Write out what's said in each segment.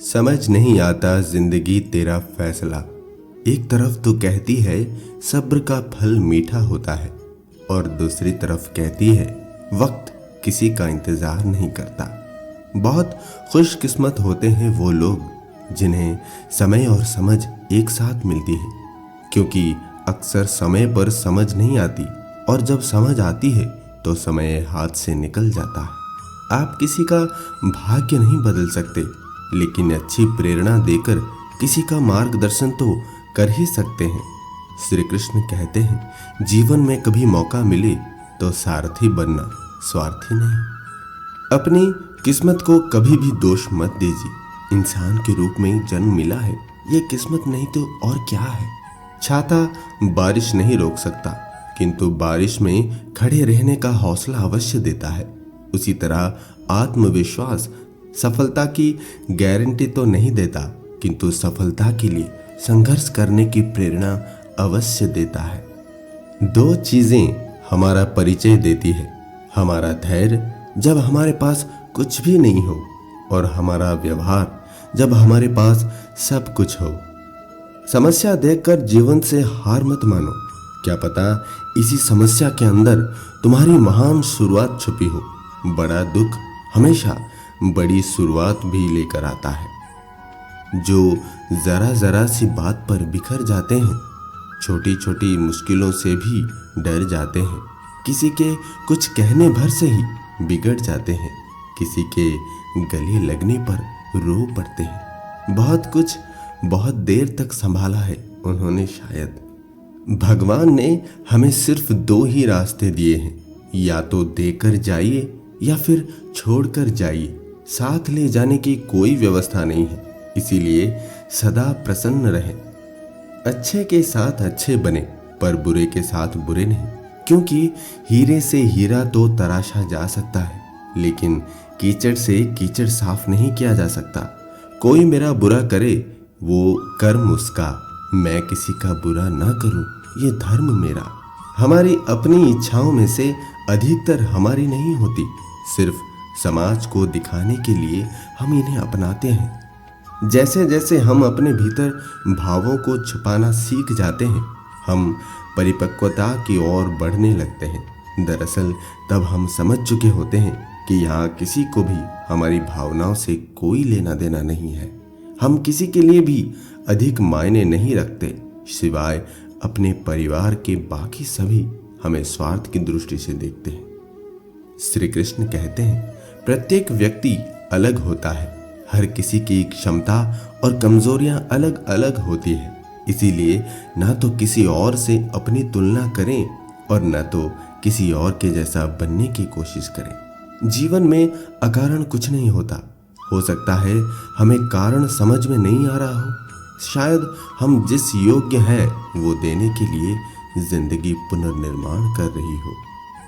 समझ नहीं आता जिंदगी तेरा फैसला। एक तरफ तो कहती है सब्र का फल मीठा होता है, और दूसरी तरफ कहती है वक्त किसी का इंतजार नहीं करता। बहुत खुशकिस्मत होते हैं वो लोग जिन्हें समय और समझ एक साथ मिलती है, क्योंकि अक्सर समय पर समझ नहीं आती और जब समझ आती है तो समय हाथ से निकल जाता है। आप किसी का भाग्य नहीं बदल सकते, लेकिन अच्छी प्रेरणा देकर किसी का मार्गदर्शन तो कर ही सकते हैं। श्री कृष्ण कहते हैं जीवन में कभी मौका मिले तो सारथी बनना, स्वार्थी नहीं। अपनी किस्मत को कभी भी दोष मत दीजिए। इंसान के रूप में जन्म मिला है, ये किस्मत नहीं तो और क्या है। छाता बारिश नहीं रोक सकता, किंतु बारिश में खड़े रहने का हौसला अवश्य देता है। उसी तरह आत्मविश्वास सफलता की गारंटी तो नहीं देता, किंतु सफलता के लिए संघर्ष करने की प्रेरणा अवश्य देता है। दो चीजें हमारा परिचय देती है, हमारा धैर्य जब हमारे पास कुछ भी नहीं हो, और हमारा व्यवहार जब हमारे पास सब कुछ हो। समस्या देखकर जीवन से हार मत मानो, क्या पता इसी समस्या के अंदर तुम्हारी महान शुरुआत छुपी हो। बड़ा दुख हमेशा बड़ी शुरुआत भी लेकर आता है। जो जरा जरा सी बात पर बिखर जाते हैं, छोटी छोटी मुश्किलों से भी डर जाते हैं, किसी के कुछ कहने भर से ही बिगड़ जाते हैं, किसी के गले लगने पर रो पड़ते हैं। बहुत कुछ बहुत देर तक संभाला है उन्होंने शायद। भगवान ने हमें सिर्फ दो ही रास्ते दिए हैं, या तो देकर जाइए या फिर छोड़कर जाइए। साथ ले जाने की कोई व्यवस्था नहीं है, इसीलिए सदा प्रसन्न रहें। अच्छे के साथ अच्छे बने, पर बुरे के साथ बुरे नहीं, क्योंकि हीरे से हीरा तो तराशा जा सकता है, लेकिन कीचड़ से कीचड़ साफ नहीं किया जा सकता। कोई मेरा बुरा करे वो कर्म उसका, मैं किसी का बुरा ना करूं ये धर्म मेरा। हमारी अपनी इच्छाओं में से अधिकतर हमारी नहीं होती, सिर्फ समाज को दिखाने के लिए हम इन्हें अपनाते हैं। जैसे जैसे हम अपने भीतर भावों को छुपाना सीख जाते हैं, हम परिपक्वता की ओर बढ़ने लगते हैं। दरअसल तब हम समझ चुके होते हैं कि यहाँ किसी को भी हमारी भावनाओं से कोई लेना देना नहीं है। हम किसी के लिए भी अधिक मायने नहीं रखते, सिवाय अपने परिवार के। बाकी सभी हमें स्वार्थ की दृष्टि से देखते हैं। श्री कृष्ण कहते हैं प्रत्येक व्यक्ति अलग होता है, हर किसी की क्षमता और कमजोरियां अलग अलग होती है, इसीलिए ना तो किसी और से अपनी तुलना करें और न तो किसी और के जैसा बनने की कोशिश करें। जीवन में अकारण कुछ नहीं होता। हो सकता है हमें कारण समझ में नहीं आ रहा हो, शायद हम जिस योग्य हैं वो देने के लिए जिंदगी पुनर्निर्माण कर रही हो।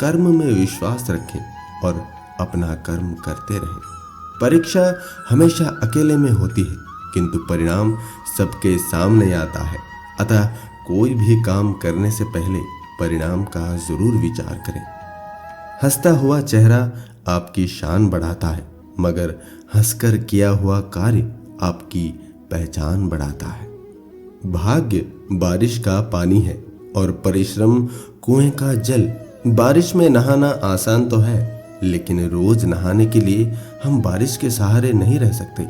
कर्म में विश्वास रखें और अपना कर्म करते रहें। परीक्षा हमेशा अकेले में होती है, किंतु परिणाम सबके सामने आता है। अतः कोई भी काम करने से पहले परिणाम का जरूर विचार करें। हंसता हुआ चेहरा आपकी शान बढ़ाता है, मगर हंसकर किया हुआ कार्य आपकी पहचान बढ़ाता है। भाग्य बारिश का पानी है और परिश्रम कुएं का जल। बारिश में नहाना आसान तो है, लेकिन रोज नहाने के लिए हम बारिश के सहारे नहीं रह सकते।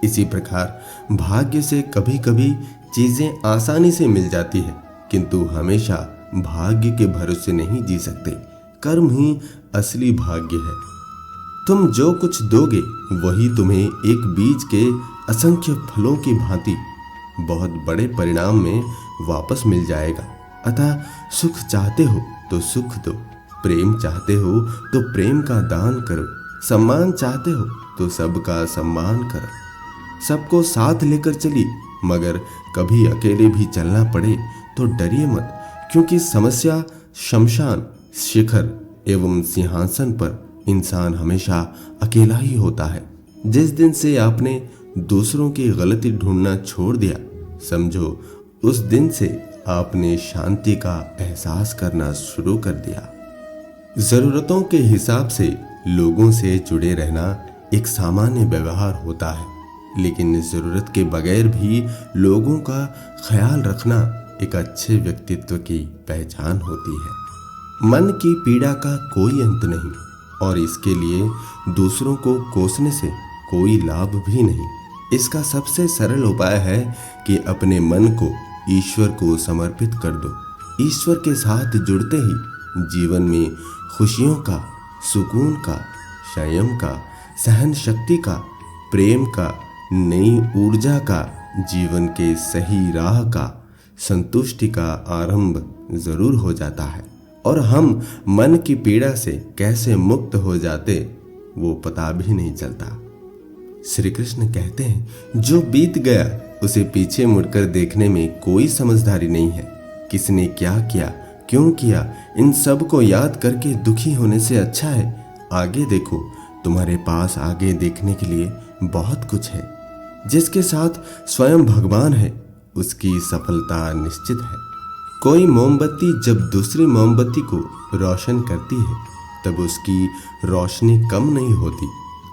इसी प्रकार भाग्य से कभी कभी चीजें आसानी से मिल जाती है, किंतु हमेशा भाग्य के भरोसे नहीं जी सकते। कर्म ही असली भाग्य है। तुम जो कुछ दोगे वही तुम्हें एक बीज के असंख्य फलों की भांति बहुत बड़े परिणाम में वापस मिल जाएगा। अतः सुख चाहते हो तो सुख दो, प्रेम चाहते हो तो प्रेम का दान करो, सम्मान चाहते हो तो सबका सम्मान करो। सबको साथ लेकर चलिए, मगर कभी अकेले भी चलना पड़े तो डरिए मत, क्योंकि समस्या, शमशान, शिखर एवं सिंहासन पर इंसान हमेशा अकेला ही होता है। जिस दिन से आपने दूसरों की गलती ढूंढना छोड़ दिया, समझो उस दिन से आपने शांति का एहसास करना शुरू कर दिया। जरूरतों के हिसाब से लोगों से जुड़े रहना एक सामान्य व्यवहार होता है, लेकिन जरूरत के बगैर भी लोगों का ख्याल रखना एक अच्छे व्यक्तित्व की पहचान होती है। मन की पीड़ा का कोई अंत नहीं और इसके लिए दूसरों को कोसने से कोई लाभ भी नहीं। इसका सबसे सरल उपाय है कि अपने मन को ईश्वर को समर्पित कर दो। ईश्वर के साथ जुड़ते ही जीवन में खुशियों का, सुकून का, संयम का, सहन शक्ति का, प्रेम का, नई ऊर्जा का, जीवन के सही राह का, संतुष्टि का आरंभ जरूर हो जाता है। और हम मन की पीड़ा से कैसे मुक्त हो जाते वो पता भी नहीं चलता। श्री कृष्ण कहते हैं, जो बीत गया उसे पीछे मुड़कर देखने में कोई समझदारी नहीं है। किसने क्या किया, क्यों किया, इन सब को याद करके दुखी होने से अच्छा है आगे देखो। तुम्हारे पास आगे देखने के लिए बहुत कुछ है। जिसके साथ स्वयं भगवान है उसकी सफलता निश्चित है। कोई मोमबत्ती जब दूसरी मोमबत्ती को रोशन करती है तब उसकी रोशनी कम नहीं होती।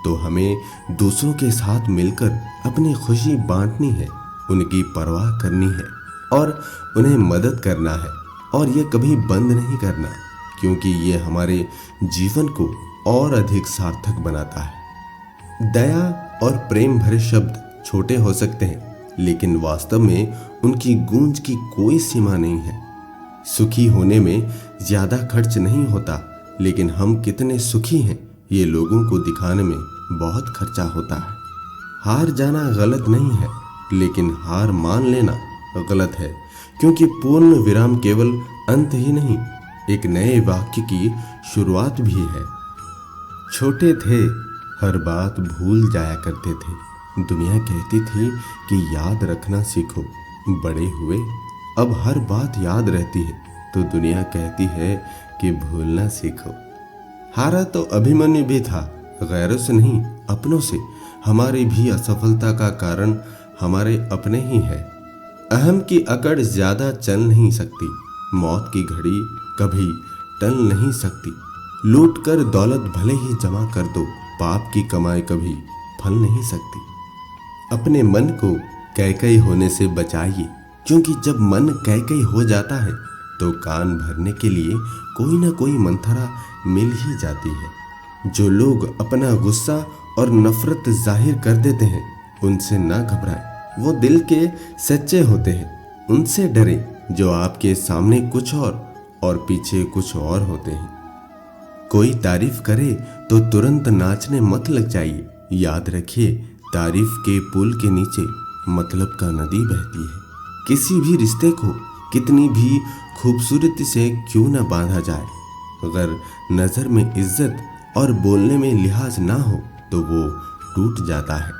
तो हमें दूसरों के साथ मिलकर अपनी खुशी बांटनी है, उनकी परवाह करनी है और उन्हें मदद करना है। और ये कभी बंद नहीं करना, क्योंकि ये हमारे जीवन को और अधिक सार्थक बनाता है। दया और प्रेम भरे शब्द छोटे हो सकते हैं, लेकिन वास्तव में उनकी गूंज की कोई सीमा नहीं है। सुखी होने में ज्यादा खर्च नहीं होता, लेकिन हम कितने सुखी हैं ये लोगों को दिखाने में बहुत खर्चा होता है। हार जाना गलत नहीं है, लेकिन हार मान लेना गलत है, क्योंकि पूर्ण विराम केवल अंत ही नहीं, एक नए वाक्य की शुरुआत भी है। छोटे थे, हर बात भूल जाया करते थे। दुनिया कहती थी कि याद रखना सीखो। बड़े हुए, अब हर बात याद रहती है, तो दुनिया कहती है कि भूलना सीखो। हारा तो अभिमन्यु भी था, गैरों से नहीं अपनों से। हमारी भी असफलता का कारण हमारे अपने ही है। अहम की अकड़ ज्यादा चल नहीं सकती। मौत की घड़ी कभी टल नहीं सकती। लूट कर दौलत भले ही जमा कर दो, पाप की कमाई कभी फल नहीं सकती। अपने मन को कैकई होने से बचाइए, क्योंकि जब मन कैकई हो जाता है तो कान भरने के लिए कोई ना कोई मंथरा मिल ही जाती है। जो लोग अपना गुस्सा और नफरत जाहिर कर देते हैं उनसे ना घबराएं, वो दिल के सच्चे होते हैं। उनसे डरें जो आपके सामने कुछ और पीछे कुछ और होते हैं। कोई तारीफ करे तो तुरंत नाचने मत लग जाइए। याद रखिए, तारीफ के पुल के नीचे मतलब का नदी बहती है। किसी भी रिश्ते को कितनी भी खूबसूरती से क्यों न बांधा जाए, अगर नजर में इज्जत और बोलने में लिहाज ना हो तो वो टूट जाता है।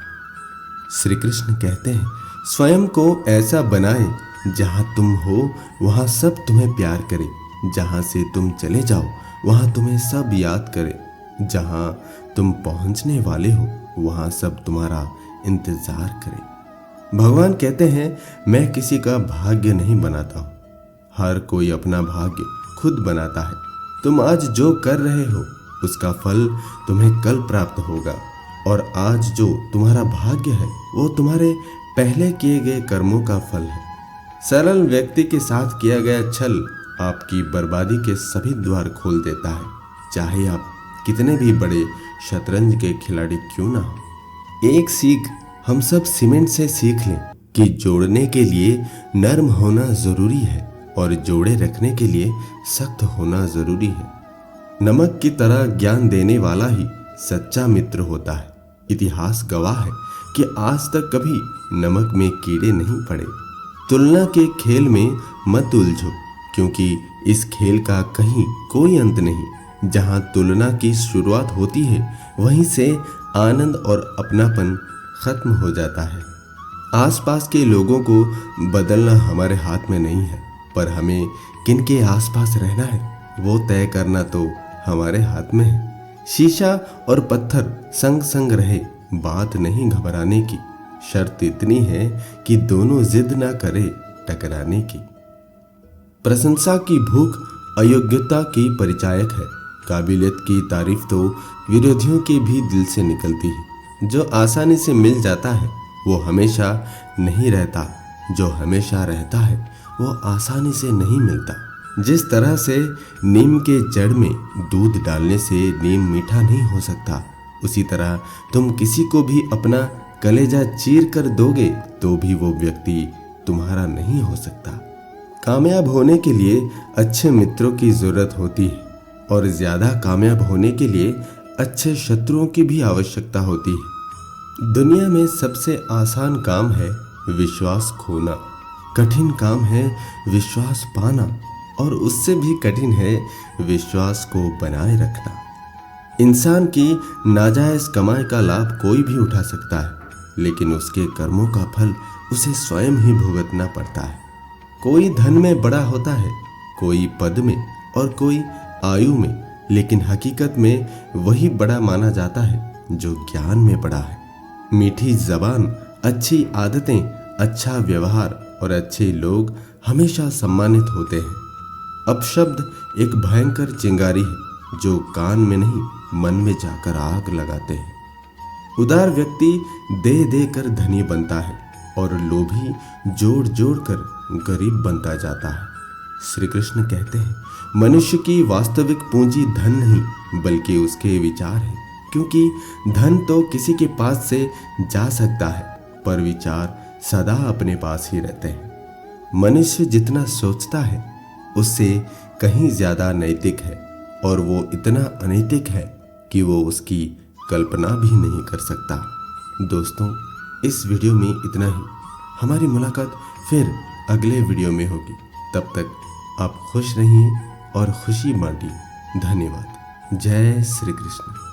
श्री कृष्ण कहते हैं, स्वयं को ऐसा बनाए जहां तुम हो वहां सब तुम्हें प्यार करे। जहां से तुम चले जाओ वहां तुम्हें सब याद करे। जहां तुम पहुंचने वाले हो वहां सब तुम्हारा इंतजार करे। भगवान कहते हैं, मैं किसी का भाग्य नहीं बनाता हूं, हर कोई अपना भाग्य खुद बनाता है। तुम आज जो कर रहे हो उसका फल तुम्हें कल प्राप्त होगा, और आज जो तुम्हारा भाग्य है वो तुम्हारे पहले किए गए कर्मों का फल है। सरल व्यक्ति के साथ किया गया छल आपकी बर्बादी के सभी द्वार खोल देता है, चाहे आप कितने भी बड़े शतरंज के खिलाड़ी क्यों ना हो। एक सीख हम सब सीमेंट से सीख लें कि जोड़ने के लिए नर्म होना जरूरी है और जोड़े रखने के लिए सख्त होना जरूरी है। नमक की तरह ज्ञान देने वाला ही सच्चा मित्र होता है। इतिहास गवाह है कि आज तक कभी नमक में कीड़े नहीं पड़े। तुलना के खेल में मत उलझो, क्योंकि इस खेल का कहीं कोई अंत नहीं। जहां तुलना की शुरुआत होती है वहीं से आनंद और अपनापन खत्म हो जाता है। आसपास के लोगों को बदलना हमारे हाथ में नहीं है, पर हमें किनके आसपास रहना है वो तय करना तो हमारे हाथ में है। शीशा और पत्थर संग संग रहे, बात नहीं घबराने की। शर्त इतनी है कि दोनों जिद ना करे टकराने की। प्रशंसा की भूख अयोग्यता की परिचायक है। काबिलियत की तारीफ तो विरोधियों के भी दिल से निकलती है। जो आसानी से मिल जाता है वो हमेशा नहीं रहता, जो हमेशा रहता है वो आसानी से नहीं मिलता। जिस तरह से नीम के जड़ में दूध डालने से नीम मीठा नहीं हो सकता, उसी तरह तुम किसी को भी अपना कलेजा चीर कर दोगे तो भी वो व्यक्ति तुम्हारा नहीं हो सकता। कामयाब होने के लिए अच्छे मित्रों की जरूरत होती है और ज्यादा कामयाब होने के लिए अच्छे शत्रुओं की भी आवश्यकता होती है। दुनिया में सबसे आसान काम है विश्वास खोना, कठिन काम है विश्वास पाना, और उससे भी कठिन है विश्वास को बनाए रखना। इंसान की नाजायज कमाई का लाभ कोई भी उठा सकता है, लेकिन उसके कर्मों का फल उसे स्वयं ही भुगतना पड़ता है। कोई धन में बड़ा होता है, कोई पद में और कोई आयु में, लेकिन हकीकत में वही बड़ा माना जाता है जो ज्ञान में बड़ा है। मीठी जबान, अच्छी आदतें, अच्छा व्यवहार और अच्छे लोग हमेशा सम्मानित होते हैं। अपशब्द एक भयंकर चिंगारी है जो कान में नहीं मन में जाकर आग लगाते हैं। उदार व्यक्ति दे दे कर धनी बनता है और लोभी जोड़ जोड़ कर गरीब बनता जाता है। श्री कृष्ण कहते हैं, मनुष्य की वास्तविक पूंजी धन नहीं बल्कि उसके विचार है, क्योंकि धन तो किसी के पास से जा सकता है पर विचार सदा अपने पास ही रहते हैं। मनुष्य जितना सोचता है उससे कहीं ज्यादा नैतिक है, और वो इतना अनैतिक है कि वो उसकी कल्पना भी नहीं कर सकता। दोस्तों, इस वीडियो में इतना ही। हमारी मुलाकात फिर अगले वीडियो में होगी। तब तक आप खुश रहिए और खुशी बांटिए। धन्यवाद। जय श्री कृष्ण।